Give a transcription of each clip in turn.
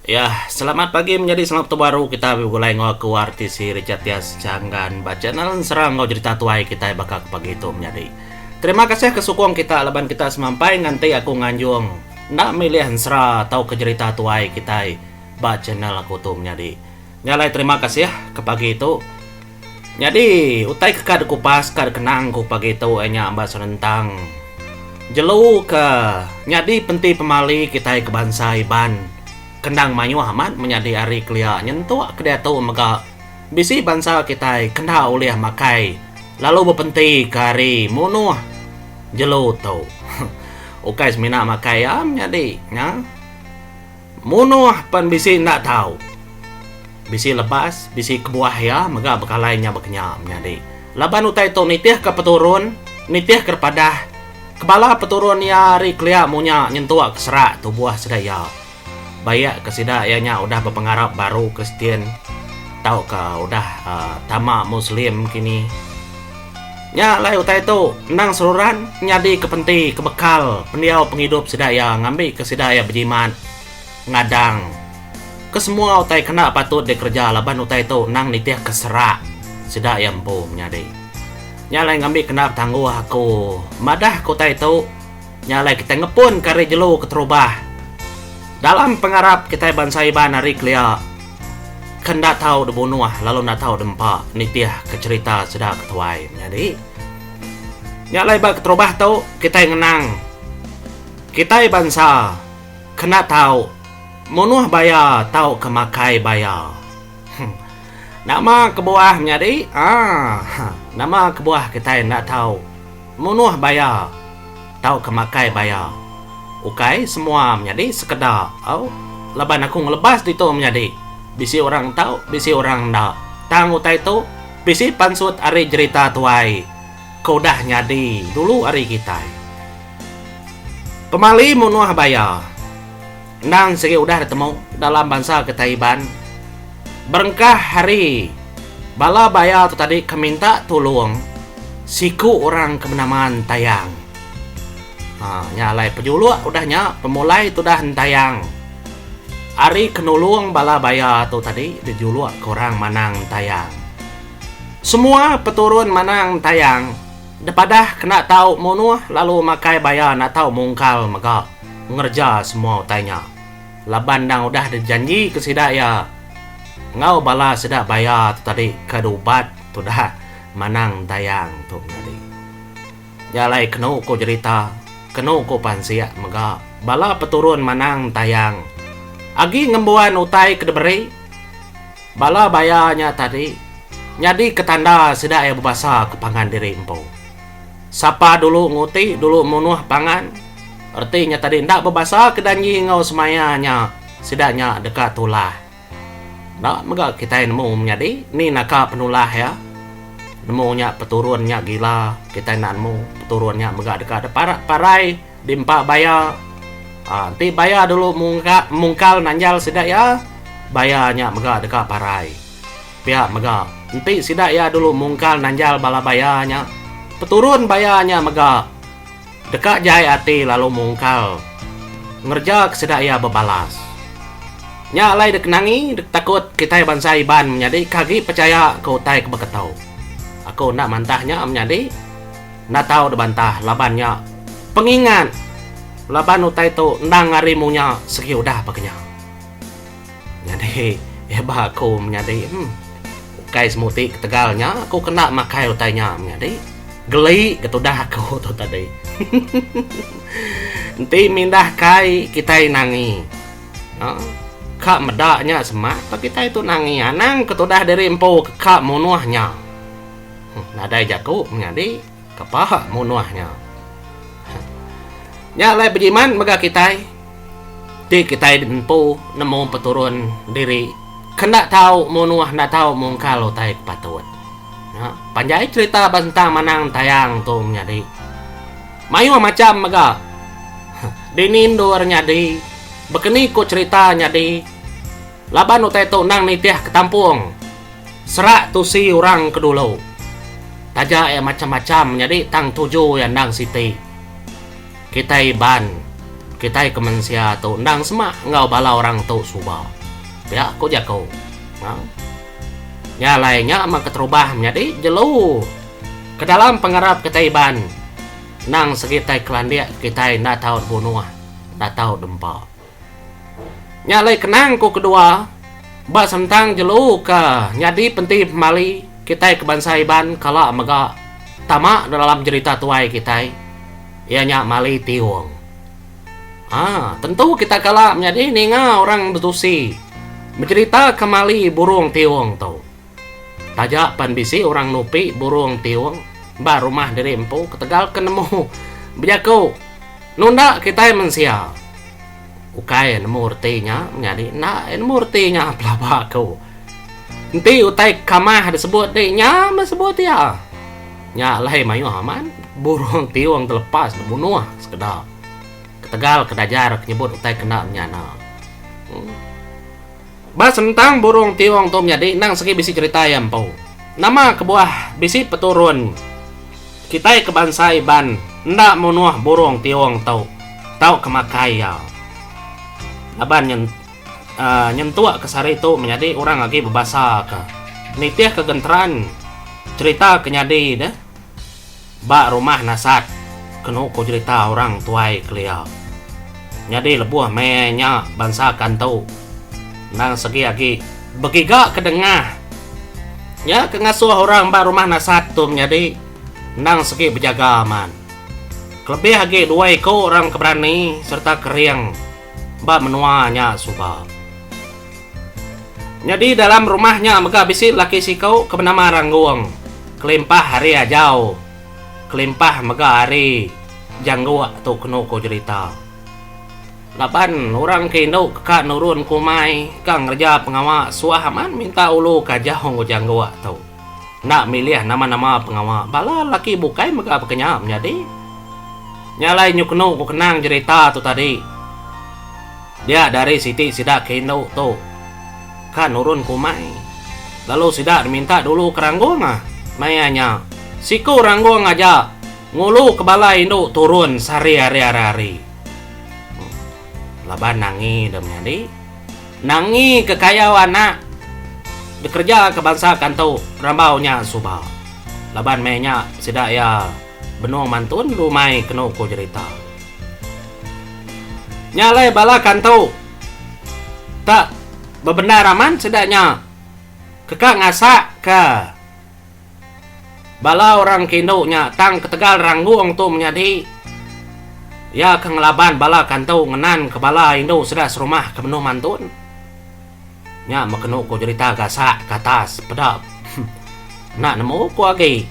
Ya, selamat pagi menjadi selamat baru kita mulai ngaku artis si Richard Tias Janggan baca nalan serang ngau cerita tuai kita bakal pagi itu menjadi. Terima kasih kesukong kita leban kita semampai nganti aku nganjung. Nak milih sera atau ke cerita tuai kita baca channel aku tuh menjadi. Nyalai terima kasih ya ke pagi itu. Jadi, utai kekad kupas kad kenang ku pagi itu enya ambas rentang. Jelu ke nyadi penti pemali kita ke bangsa iban. Kendang mayu amat menjadi hari kelia nyentuh kedai tu maka bisi bangsa kita kena oleh makai lalu berpenti kari munuh jelu tu ukai semina makai menjadi nya munuh pan bisi nak tahu bisi lepas bisi kebuah ya maka bekalainya berkenya menjadi laban utai tu nitih ke peturun nitih kepada kepala peturun ya hari kelia munya nyentuh keserak tu buah sedaya bayak kesidayanya udah berpengarap baru Kristen tahu ke udah tamak Muslim kini nya lai utai itu nang seluran nyadi kepenti kebekal pendiau penghidup sedaya ngambil kesidaya berjimat ngadang ke semua utai kena patut dikerja laban utai itu nang nitih keserak sedaya empu nyadi nyalai ngambil kena tangguh aku madah utai itu nyalai kita ngepun kari jelu keterubah dalam pengarap kita bangsa iban hari kelia kendak tahu dibunuh lalu nak tahu dempa nitiah kecerita sedang ketuai jadi nyalai bak terubah tahu kita ngenang kita bangsa kena tahu munuh baya tahu kemakai baya nama kebuah menjadi nama kebuah kita nak tahu munuh baya tahu kemakai baya ukai semua menjadi sekedar laban aku ngelebas itu menjadi bisi orang tahu bisi orang nak tang utai itu bisi pansut ari cerita tuai kau dah nyadi dulu ari kita pemali munuh baya nang segi udah ketemu dalam bangsa ketaiban berengkah hari bala baya tu tadi keminta tolong siku orang kemenaman tayang nyalai pejuluk udahnya pemulai tu dah tayang ari kenulung bala baya tu tadi dijuluk korang manang tayang semua peturun manang tayang daripada kena tahu munuh lalu makai baya nak tahu mungkal maka ngerja semua tanya laban dang udah dijanji kesidaya ngau bala sedak baya tu tadi kedubat tu dah manang tayang tu tadi nyalai kenu ko cerita kenu ko pansia mega bala peturun manang tayang agi ngembuan utai kedeberi bala bayanya tadi nyadi ketanda sedak ya berbasa kepangan diri empo sapa dulu nguti dulu munuh pangan artinya tadi ndak berbasa kedanji ngau semayanya sedaknya dekat tulah ndak mega kita nemu nyadi ni naka penulah ya nemunya peturunnya gila kita nak nemu peturunnya megak dekat parai dimpak baya nanti baya dulu mungkal nanjal sidak ya bayanya megak dekat parai pihak megak nanti sidak ya dulu mungkal nanjal bala bayanya peturun bayanya megak dekat jai ati lalu mungkal ngerja sidak ya bebalas nyalai dekenangi dek takut kita bangsa iban menjadi kagi percaya kau tai kebeketau aku nak mantahnya menjadi nak tahu debantah labannya pengingat laban utai tu ndang ngarimunya segi udah pakenya jadi heba aku menjadi ukai semuti ketegalnya aku kena makai utainya menjadi geli ketudah aku tu tadi nanti mindah kai kita nangi kak medaknya semak kita itu nangi anang ketudah dari empo kak munuhnya nadai jaku menjadi kepah munuhnya nyalai bejiman mega kita di kita empo nemu peturun diri kena tahu munuh nak tahu mungkal utai patut panjai cerita bantang manang tayang tu menjadi mayu macam mega dinindur nyadi bekeni ko cerita nyadi laban utai tu nang nitiah ketampung serak tu si orang kedulu taja macam-macam jadi tang tujuh yang nang siti kita iban kita kemensia tu ndang semak ngau bala orang tu suba ya ko jako ya lainnya maka terubah menjadi jelu ke dalam pengarap ketaiban nang segitai kelandia kita nak tahu bunuh nak tahu dempa nyalai kenang ko kedua ba sentang jelu ka nyadi penting mali kita ke bangsa iban kala maga tamak dalam cerita tuai kita ianya mali tiwong tentu kita kala menjadi ninga orang betusi mencerita kemali burung tiwong tau tajak pan bisi orang nupi burung tiwong ba rumah dari empu ketegal kenemu bejako nunda kita mensia ukai murtinya menjadi na murtinya pelabako nanti utai kamah disebut deh nyama sebut ya nyalai mayu aman burung tiwong terlepas dibunuh sekedar ketegal kedajar nyebut utai kena menyana bahas tentang burung tiwong tu menjadi nang segi bisi cerita yang pau nama kebuah bisi peturun kita ke bangsa iban ndak menuah burung tiwong tau kemakai ya aban nyentuak kesari itu menjadi orang lagi berbahasa ke nitiah kegenteran cerita kenyadi deh bak rumah nasat kenu ko cerita orang tuai kelia nyadi lebuah menya bangsa kantau nang segi lagi begiga kedengah ya kengasuh orang bak rumah nasat tu menjadi nang segi berjaga aman lebih lagi dua ekor orang keberani serta keriang bak menuanya subah jadi dalam rumahnya maka bisi laki sikau ke bernama Rangguang kelimpah hari ajau kelimpah maka hari janggu tu kenu ko cerita lapan orang kendo kak nurun kumai kang kerja pengawak suahaman minta ulu kajahong ko janggu tu nak milih nama-nama pengawak bala laki bukai maka pekenyam jadi nyalai nyukenu ko kenang cerita tu tadi dia dari siti sidak kendo tu kan nurun kumai lalu sidak diminta dulu ke Rangguang mayanya siku Rangguang aja ngulu ke balai induk turun sari hari laban nangi demnya nangi kekayawan nak bekerja ke bangsa kantau rambaunya subah laban mayanya sidak ya benung mantun lumai kenu ko cerita nyalai bala kantau tak bebenar aman sedaknya kekak ngasak ke bala orang kindonya tang ketegal Rangguang tu menjadi ya kengelaban bala kantau ngenan ke bala indo sedak serumah ke menu mantun nya makenu ko cerita gasak ke atas pedap nak nemu ko lagi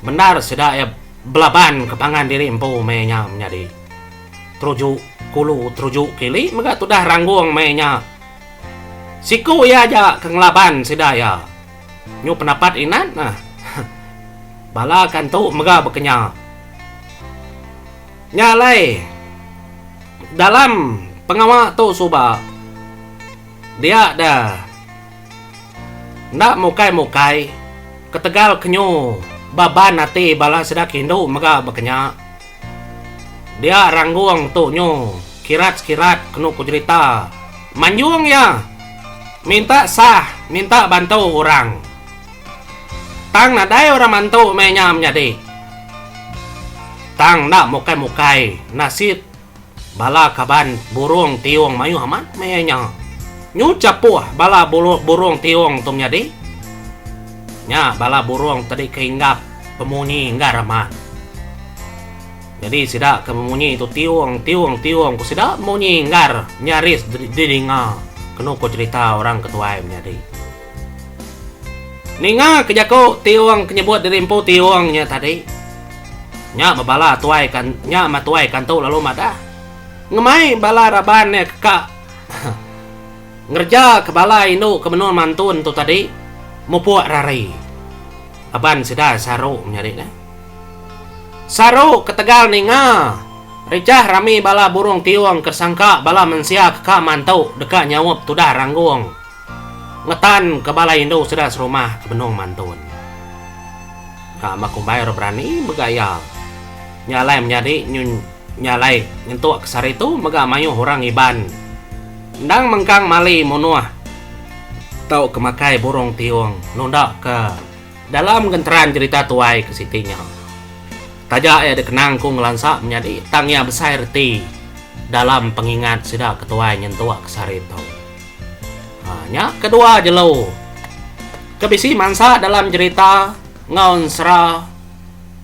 benar sedak ya belaban kepangan diri empu menya menjadi terujuk kulu terujuk kili maka tu dah Rangguang menya siku ya aja kengelaban sidaya nyu pendapat inan bala kantu mega bekenya nyalai dalam pengawak tu suba dia dah ndak mukai ketegal kenyu baban nati bala sedak hindu mega bekenya dia Rangguang tu nyu kirat kenu ku cerita manjuang ya minta sah, minta bantu orang. Tang nadai orang mantu menyam jadi. Tang nak mukai nasib bala kaban burung tiwong mayu aman menya. Nyu capuh bala burung tiwong tum jadi. Nya bala burung tadi keinggap pemunyi ngaraman. Jadi sidak kemunyi itu tiwong ku sidak munyi ngar nyaris didinga. Kenu ko cerita orang ketua menjadi ninga kejako tiwang kenyebut dirimpu tiwangnya tadi nya babala tuai kan nya matuai kan tu lalu mada ngemai bala rabannya kak ngerja ke bala induk ke menun mantun tu tadi mupuak rari aban sida saru menjadi saru ketegal ninga Ricah rami bala burung tiwang kersangka bala mensia keka mantau dekat nyawap tudah Rangguang ngetan ke bala Indo sudah serumah ke benung mantun makumbai berani begaya nyalai menjadi nyun nyalai nyentuh kesar itu maga mayu orang iban ndang mengkang mali monuah tau kemakai burung tiung nunda ke dalam genteran cerita tuai ke sitinya taja ya dikenang ku ngelansa menjadi tangnya besar ti dalam pengingat sida ketua nyentuh kesar itu hanya kedua jelo kebisi mansa dalam cerita ngaun sera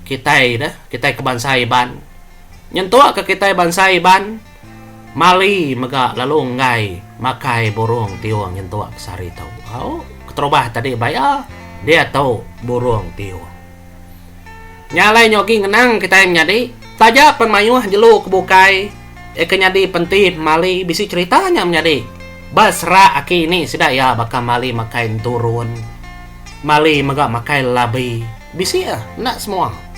kita kebangsa iban nyentuh ke kita bangsa iban mali mega lalu ngai makai burung tiung nyentuh kesar itu keterubah tadi baya dia tahu burung tiung nyalai nyogi ngenang kita yang nyadi taja pemayuh jelu kebukai kenyadi penting mali bisi ceritanya menjadi basra aki ini sudah ya bakal mali makai turun mali mega makai labi bisi ya nak semua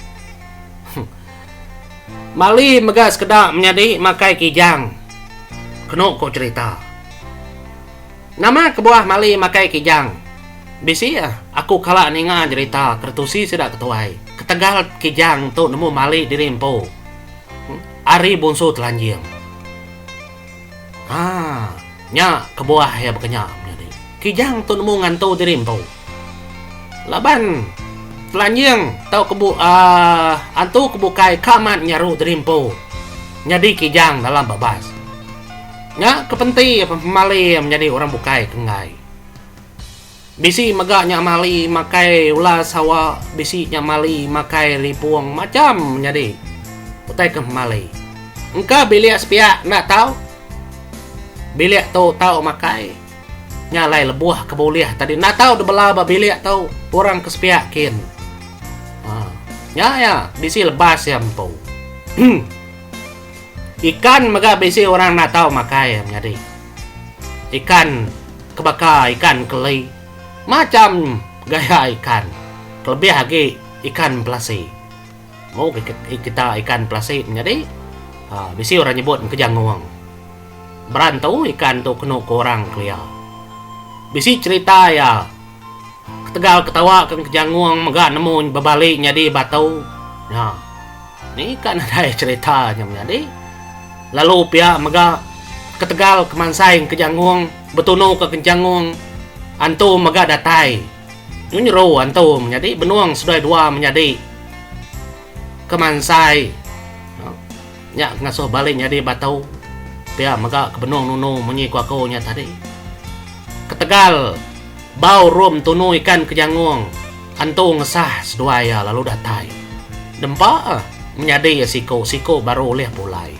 mali mega sekedar menjadi makai kijang kena kok cerita nama kebuah mali makai kijang bisi ya aku kala ninga cerita kertusi sudah ketuai ketegal kijang tu nemu mali dirimpo ari bonso telanjang nya kebuah ya bekenya menjadi kijang tu nemu ngantu dirimpo laban telanjang tau kebu antu kebukai kamat nyaru dirimpo nyadi kijang dalam babas nya kepenti mali menjadi orang bukai kengai bisi megaknya mali makai ulas hawa bisi nya mali makai ripuang macam menjadi utai ke mali engkau biliak sepiak nak tahu biliak tu tahu makai nyalai lebuah kebuliah tadi nak tahu debelah biliak tahu orang kesepiakin ya bisi lebas ya empu ikan mega bisi orang nak tahu makai menjadi ikan kebaka ikan kelai macam gaya ikan lebih lagi ikan pelasi mau kita ikan pelasi menjadi bisi orang nyebut kejanguang berantau ikan tu kena ke orang kelia bisi cerita ya ketegal ketawa ke kejanguang megak nemu berbalik jadi batau nah ni kan ada ceritanya menjadi lalu pihak megak ketegal kemansai kejanguang betuno ke kejanguang antu mega datai nyuruh antu menjadi benuang sudah dua menjadi kemansai nya ngasuh balik jadi batau dia mega kebenuang nunu menyi kuako nya tadi ketegal bau rum tunu ikan kejangung antu ngesah seduaya lalu datai dempa menjadi ya siko baru oleh pulai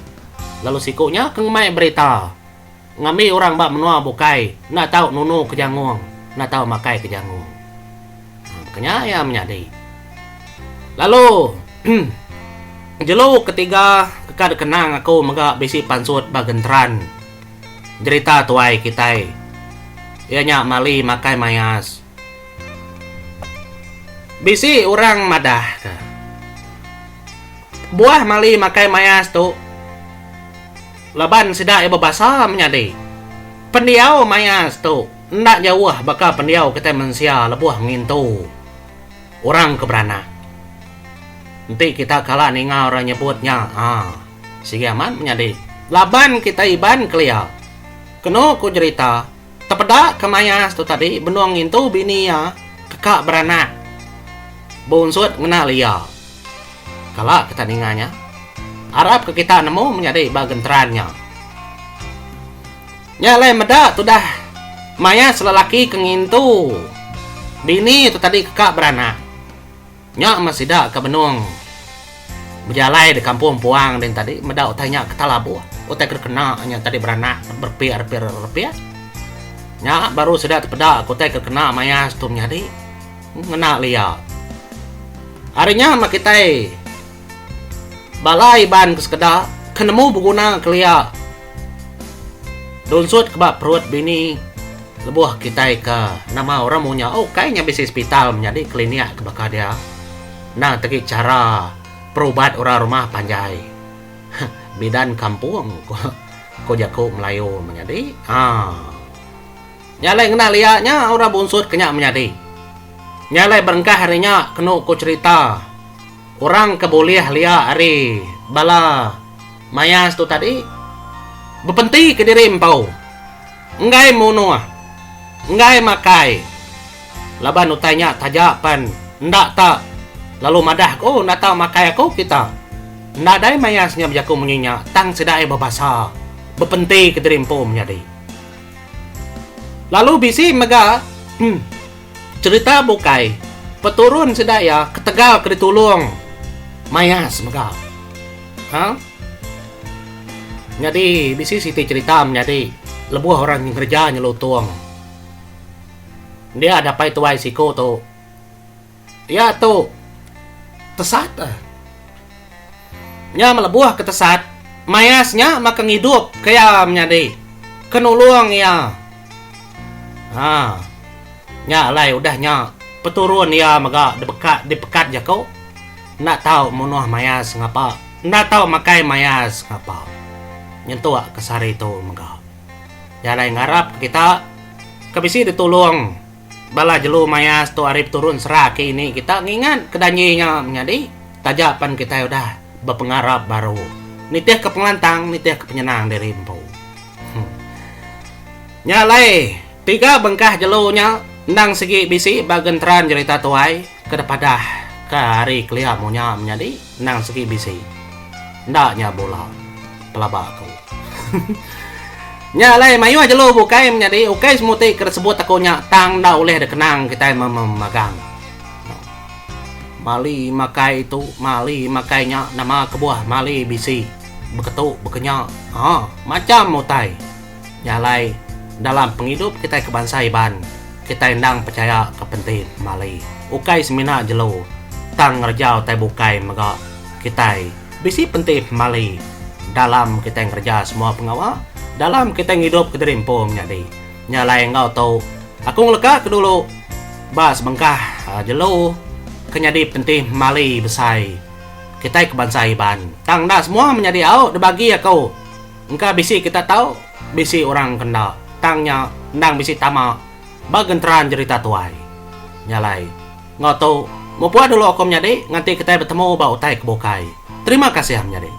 lalu sikonya kengmai berita ngami orang bak menua bukai nak tahu nunu kejangung nak tahu makai kejangung makanya ya menjadi lalu jelu ketiga kekad kenang aku mega bisi pansut bagentran cerita tuai kita ianya mali makai mayas bisi orang madah buah mali makai mayas tu laban sida ibu bahasa menjadi pendiau mayas tu ndak jauh bakal pendiau kita mensia lebuah ngintu orang keberana nanti kita kalah ninga orang nyebutnya sigaman menjadi laban kita iban kelia kena ku cerita tepeda ke mayas tu tadi benuang ngintu bini ya kekak beranak bunsut ngena lia kalah kita ninganya Arab ke kita nemu menjadi bagentrannya nyalai meda tu dah mayas lelaki kengintu bini tu tadi kekak beranak nyak masih dak ke benung berjalai di kampung puang dan tadi meda utanya ke talabu utai kena nya tadi beranak berpiar nyak baru sudah tepeda utai kena mayas tu menjadi ngena lia harinya mak kita balai ban kesekedar kenemu berguna kelia donsut kebab perut bini lebuah kita ke nama orang punya kayaknya bisa hospital menjadi klinik kebakar dia nah tegi cara perubat orang rumah panjai bidan kampung ko jago Melayu menjadi nyalai kena liatnya orang bunsut kenyak menjadi nyalai berengkah harinya kena ko cerita orang keboleh lihat hari bala mayas tu tadi berpenti ke diri empau. Enggak mono, enggak makai. Laban utanya tajapan, ndak tak. Lalu madah ko, ndak tak makai aku kita. Ndak dai mayasnya berjaku menyinya, tang sedai babasa. Berpenti ke diri empau menjadi. Lalu bisi mega, cerita bukai. Peturun sedaya ketegal ke ditulung. Mayas mega. Ha? Jadi bisi siti cerita menjadi lebuh orang yang kerja nyelutuang. Dia ada pai tuai siko tu. Ya tu tesat. Nya melebuh ke tesat. Mayasnya makan hidup kaya menjadi kenulung ya. Ha. Nya lai udahnya peturun ya maga dipekat ya kau. Nak tahu munuh mayas ngapa. Nak tahu makai mayas ngapa. Nyentuh kesari itu maga. Ya lai ngarap kita kabisi ditulung bala jelu mayas tu arif turun seraki ini kita ngingat kedanyinya menjadi tajapan kita udah berpengarap baru nitih ke penglantang nitih ke penyenang dari empu. Nyalai 3 bengkah jelunya nang segi bisi bagentran cerita tuai kedepada ke hari kelihamunya menjadi nang segi bisi ndaknya bola pelabakku. Nyalai mayu aja lo bukai menjadi ukai semuti tersebut takunya tang dah oleh dekenang kita memagang. Mali makai itu mali makainya nama kebuah mali bisi beketuk bekenya macam mutai. Nyalai dalam penghidup kita kebansai ban kita endang percaya kepenting mali ukai semina jelo tang ngerjau tai bukai mega kita bisi penting mali dalam kita yang kerja semua pengawal dalam kita hidup ke derimpo menjadi nyalai engkau tahu aku ngeleka ke dulu bas bengkah jelo kenyadi penting mali besai kita kebansai ban tang dah semua menjadi au dibagi aku engkau bisi kita tahu bisi orang kena tangnya nang bisi tama bagentran cerita tuai nyalai ngau tahu mau puas dulu aku menjadi nanti kita bertemu bau tai kebukai terima kasih menjadi.